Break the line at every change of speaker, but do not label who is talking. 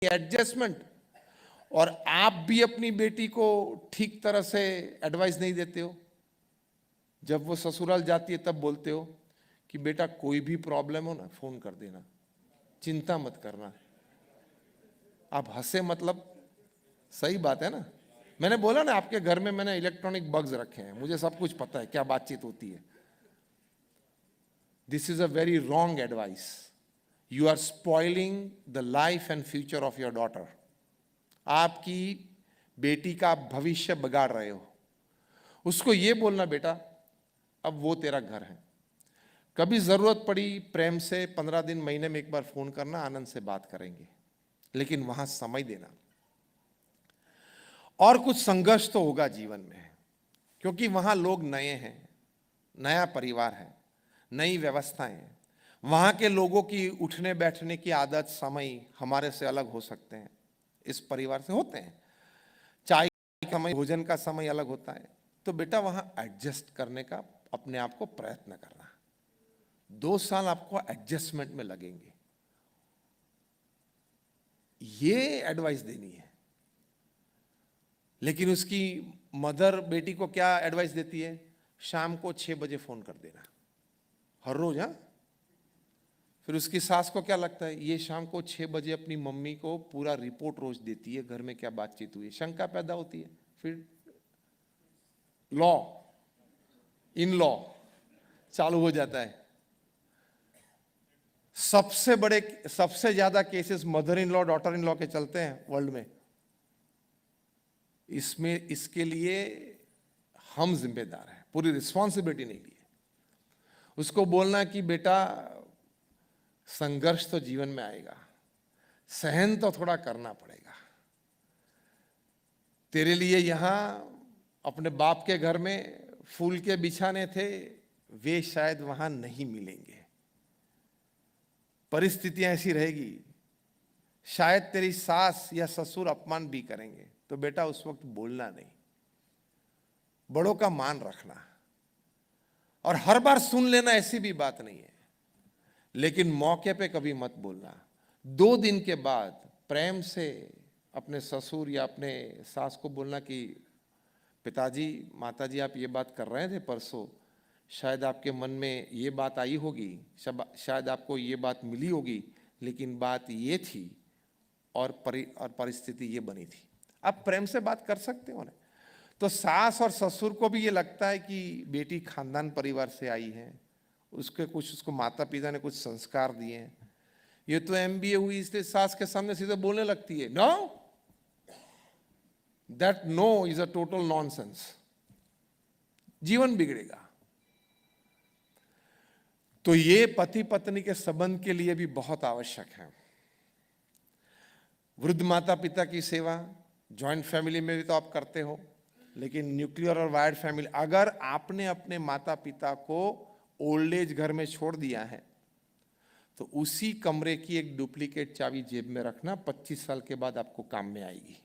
Adjustment. और आप भी अपनी बेटी को ठीक तरह से एडवाइस नहीं देते हो। जब वो ससुराल जाती है तब बोलते हो कि बेटा कोई भी प्रॉब्लम हो ना फोन कर देना, चिंता मत करना। आप हंसे मतलब सही बात है ना। मैंने बोला ना आपके घर में मैंने इलेक्ट्रॉनिक बग्स रखे हैं, मुझे सब कुछ पता है क्या बातचीत होती है। This is a very wrong advice. You are spoiling the life and future of your daughter. आपकी बेटी का आप भविष्य बिगाड़ रहे हो। उसको ये बोलना बेटा अब वो तेरा घर है, कभी जरूरत पड़ी प्रेम से 15 दिन महीने में एक बार फोन करना, आनंद से बात करेंगे, लेकिन वहां समय देना। और कुछ संघर्ष तो होगा जीवन में, क्योंकि वहां लोग नए हैं, नया परिवार है, नई व्यवस्थाएं हैं। वहां के लोगों की उठने बैठने की आदत, समय हमारे से अलग हो सकते हैं, इस परिवार से होते हैं। चाय का समय, भोजन का समय अलग होता है। तो बेटा वहां एडजस्ट करने का अपने आप को प्रयत्न करना। 2 साल आपको एडजस्टमेंट में लगेंगे, ये एडवाइस देनी है। लेकिन उसकी मदर बेटी को क्या एडवाइस देती है? शाम को 6 बजे फोन कर देना, हर रोज। हाँ, फिर उसकी सास को क्या लगता है? ये शाम को 6 बजे अपनी मम्मी को पूरा रिपोर्ट रोज देती है, घर में क्या बातचीत हुई है। शंका पैदा होती है। फिर लॉ, इन लॉ चालू हो जाता है। सबसे ज्यादा cases mother in law daughter in law के चलते हैं वर्ल्ड में। इसके लिए हम जिम्मेदार हैं, पूरी रिस्पॉन्सिबिलिटी नहीं ली है। उसको बोलना कि बेटा संघर्ष तो जीवन में आएगा, सहन तो थोड़ा करना पड़ेगा। तेरे लिए यहां अपने बाप के घर में फूल के बिछाने थे, वे शायद वहां नहीं मिलेंगे। परिस्थितियां ऐसी रहेगी, शायद तेरी सास या ससुर अपमान भी करेंगे। तो बेटा उस वक्त बोलना नहीं, बड़ों का मान रखना। और हर बार सुन लेना ऐसी भी बात नहीं है, लेकिन मौके पे कभी मत बोलना। 2 दिन के बाद प्रेम से अपने ससुर या अपने सास को बोलना कि पिताजी, माताजी, आप ये बात कर रहे थे परसों, शायद आपके मन में ये बात आई होगी, शायद आपको ये बात मिली होगी, लेकिन बात ये थी और परिस्थिति ये बनी थी। आप प्रेम से बात कर सकते हो ना। तो सास और ससुर को भी ये लगता है कि बेटी खानदान परिवार से आई है, उसको माता पिता ने कुछ संस्कार दिए हैं। ये तो MBA हुई इसलिए सास के सामने सीधे बोलने लगती है। No, that no is a total nonsense. जीवन बिगड़ेगा। तो ये पति पत्नी के संबंध के लिए भी बहुत आवश्यक है। वृद्ध माता पिता की सेवा जॉइंट फैमिली में भी तो आप करते हो, लेकिन न्यूक्लियर और वायर्ड फैमिली, अगर आपने अपने माता पिता को ओल्ड एज घर में छोड़ दिया है तो उसी कमरे की एक डुप्लीकेट चाबी जेब में रखना, 25 साल के बाद आपको काम में आएगी।